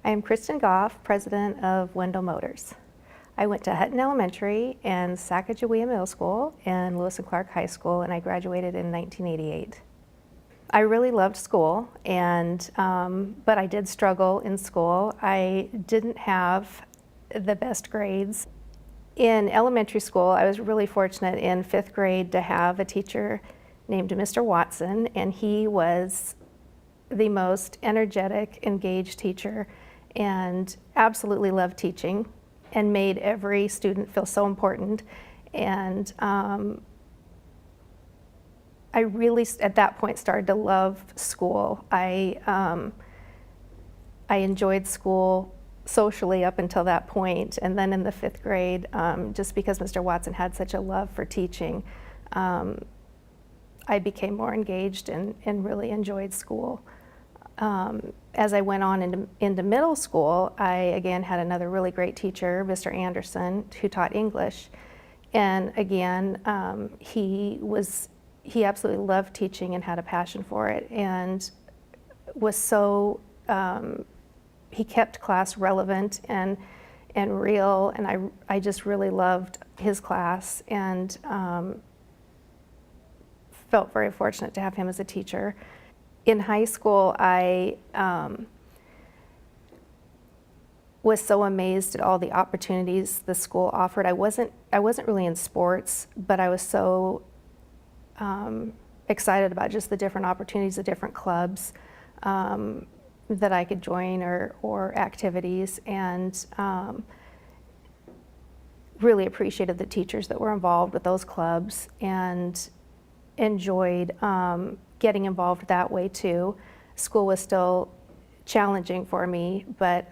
I am Kristin Goff, president of Wendell Motors. I went to Hutton Elementary and Sacagawea Middle School and Lewis and Clark High School, and I graduated in 1988. I really loved school, but I did struggle in school. I didn't have the best grades. In elementary school, I was really fortunate in 5th grade to have a teacher named Mr. Watson, and he was the most energetic, engaged teacher and absolutely loved teaching and made every student feel so important. And I really, at that point, started to love school. I enjoyed school socially up until that point, and then in the 5th grade, just because Mr. Watson had such a love for teaching, I became more engaged and really enjoyed school. As I went on into middle school, I again had another really great teacher, Mr. Anderson, who taught English. And again, he absolutely loved teaching and had a passion for it, and was so, he kept class relevant and real, and I just really loved his class, and felt very fortunate to have him as a teacher. In high school, I was so amazed at all the opportunities the school offered. I wasn't really in sports, but I was so excited about just the different opportunities, the different clubs that I could join or activities, and really appreciated the teachers that were involved with those clubs, and enjoyed getting involved that way too. School was still challenging for me, but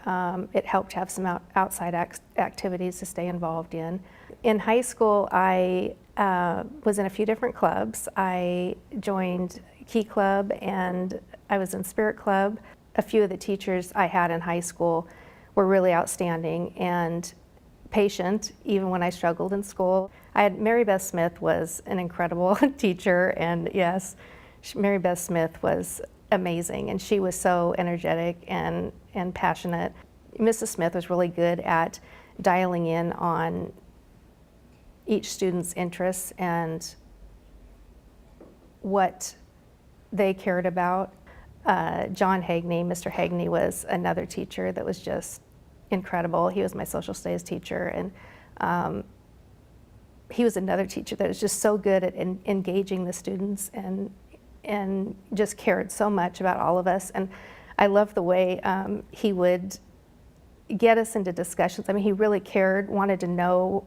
it helped to have some outside activities to stay involved in. In high school, I was in a few different clubs. I joined Key Club and I was in Spirit Club. A few of the teachers I had in high school were really outstanding and patient, even when I struggled in school. Mary Beth Smith was an incredible teacher, and yes, Mary Beth Smith was amazing, and she was so energetic and passionate. Mrs. Smith was really good at dialing in on each student's interests and what they cared about. John Hagney, Mr. Hagney, was another teacher that was just incredible. He was my social studies teacher, and he was another teacher that was just so good at engaging the students and just cared so much about all of us. And I loved the way he would get us into discussions. I mean, he really cared, wanted to know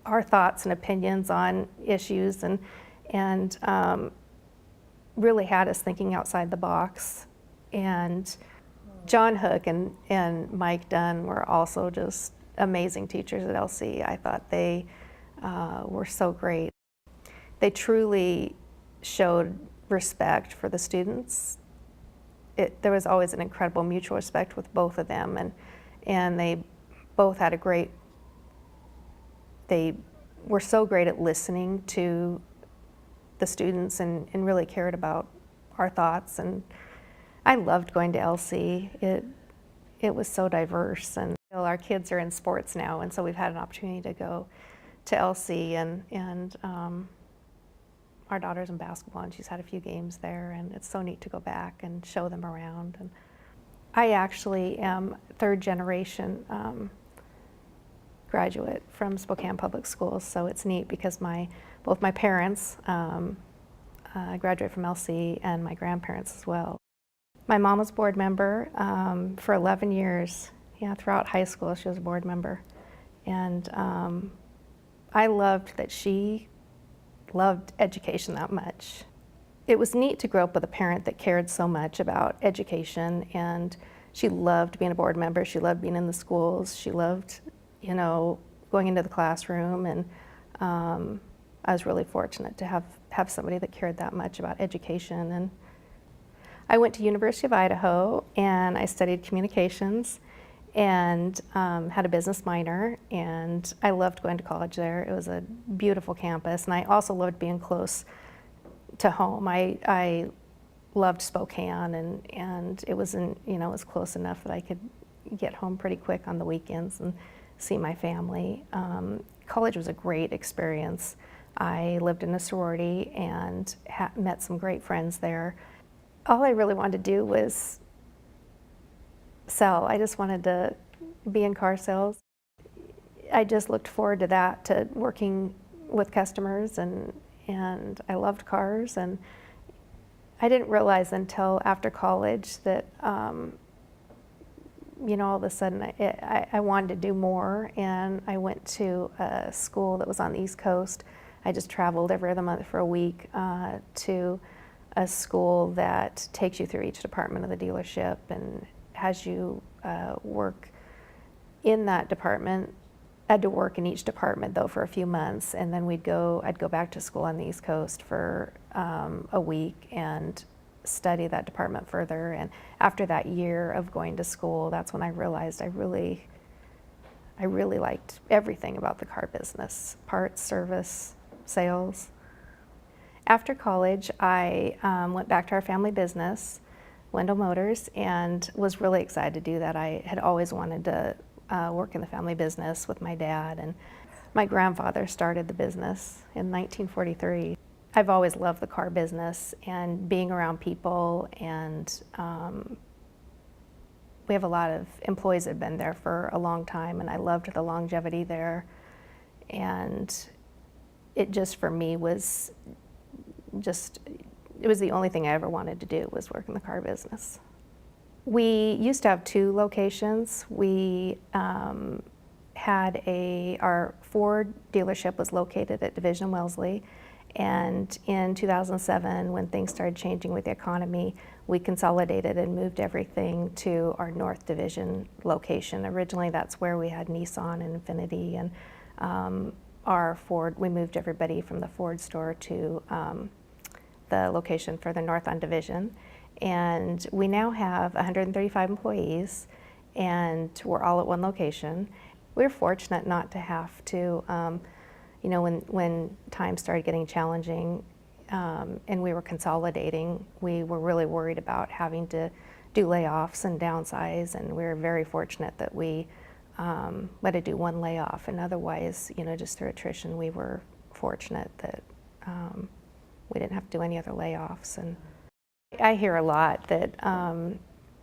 our thoughts and opinions on issues, and really had us thinking outside the box. And John Hook and Mike Dunn were also just amazing teachers at LC. I thought they were so great. They truly showed respect for the students. There was always an incredible mutual respect with both of them, and they both had they were so great at listening to the students and really cared about our thoughts. And I loved going to LC. It was so diverse, and our kids are in sports now, and so we've had an opportunity to go to LC, and our daughter's in basketball, and she's had a few games there, and it's so neat to go back and show them around. And I actually am 3rd generation graduate from Spokane Public Schools, so it's neat because both my parents graduated from LC, and my grandparents as well. My mom was board member for 11 years. Yeah, throughout high school she was a board member, and I loved that she loved education that much. It was neat to grow up with a parent that cared so much about education, and she loved being a board member. She loved being in the schools. She loved, going into the classroom, and I was really fortunate to have somebody that cared that much about education. And I went to University of Idaho, and I studied communications, and had a business minor, and I loved going to college there. It was a beautiful campus, and I also loved being close to home. I loved Spokane, and it was it was close enough that I could get home pretty quick on the weekends and see my family. College was a great experience. I lived in a sorority and met some great friends there. All I really wanted to do was sell. I just wanted to be in car sales. I just looked forward to that, to working with customers, and I loved cars. And I didn't realize until after college that, all of a sudden I wanted to do more, and I went to a school that was on the East Coast. I just traveled every other month for a week to a school that takes you through each department of the dealership and has you work in that department. I had to work in each department though for a few months, and then I'd go back to school on the East Coast for a week and study that department further. And after that year of going to school, that's when I realized I really liked everything about the car business: parts, service, sales. After college, I went back to our family business, Wendell Motors, and was really excited to do that. I had always wanted to work in the family business with my dad, and my grandfather started the business in 1943. I've always loved the car business and being around people, and we have a lot of employees that have been there for a long time, and I loved the longevity there. And it just, for me, was it was the only thing I ever wanted to do, was work in the car business. We used to have 2 locations. We had our Ford dealership was located at Division Wellesley, and in 2007, when things started changing with the economy, we consolidated and moved everything to our North Division location. Originally, that's where we had Nissan and Infiniti, and our Ford, we moved everybody from the Ford store to the location further north on Division. And we now have 135 employees, and we're all at one location. We're fortunate not to have to, when times started getting challenging and we were consolidating, we were really worried about having to do layoffs and downsize, and we were very fortunate that we had to do one layoff, and otherwise, just through attrition, we were fortunate that we didn't have to do any other layoffs. And I hear a lot that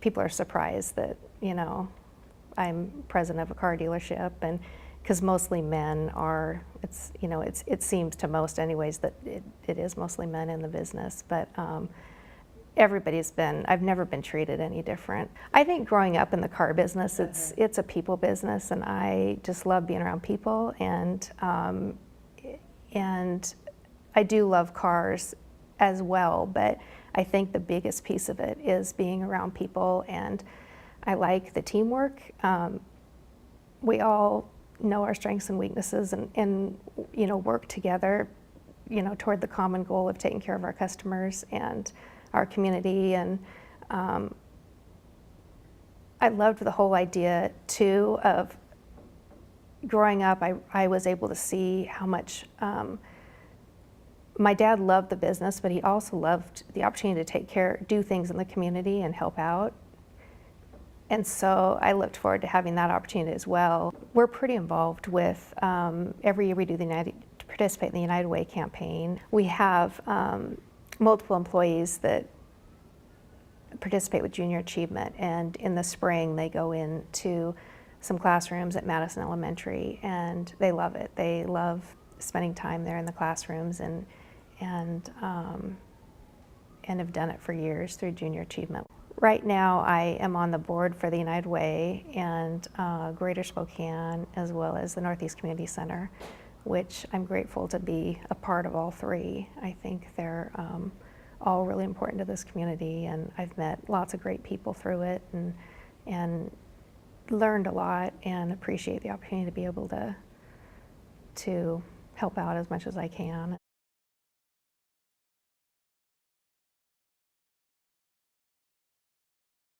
people are surprised that, I'm president of a car dealership, and because mostly men are, it seems to most anyways that it is mostly men in the business, but I've never been treated any different. I think growing up in the car business, it's a people business, and I just love being around people, and I do love cars as well, but I think the biggest piece of it is being around people, and I like the teamwork. We all know our strengths and weaknesses, and work together, toward the common goal of taking care of our customers and our community. And I loved the whole idea too of growing up. I was able to see how much my dad loved the business, but he also loved the opportunity to do things in the community and help out. And so I looked forward to having that opportunity as well. We're pretty involved with, every year we do participate in the United Way campaign. We have multiple employees that participate with Junior Achievement, and in the spring they go into some classrooms at Madison Elementary, and they love it. They love spending time there in the classrooms, and have done it for years through Junior Achievement. Right now I am on the board for the United Way and Greater Spokane, as well as the Northeast Community Center, which I'm grateful to be a part of all 3. I think they're all really important to this community, and I've met lots of great people through it, and learned a lot, and appreciate the opportunity to be able to help out as much as I can.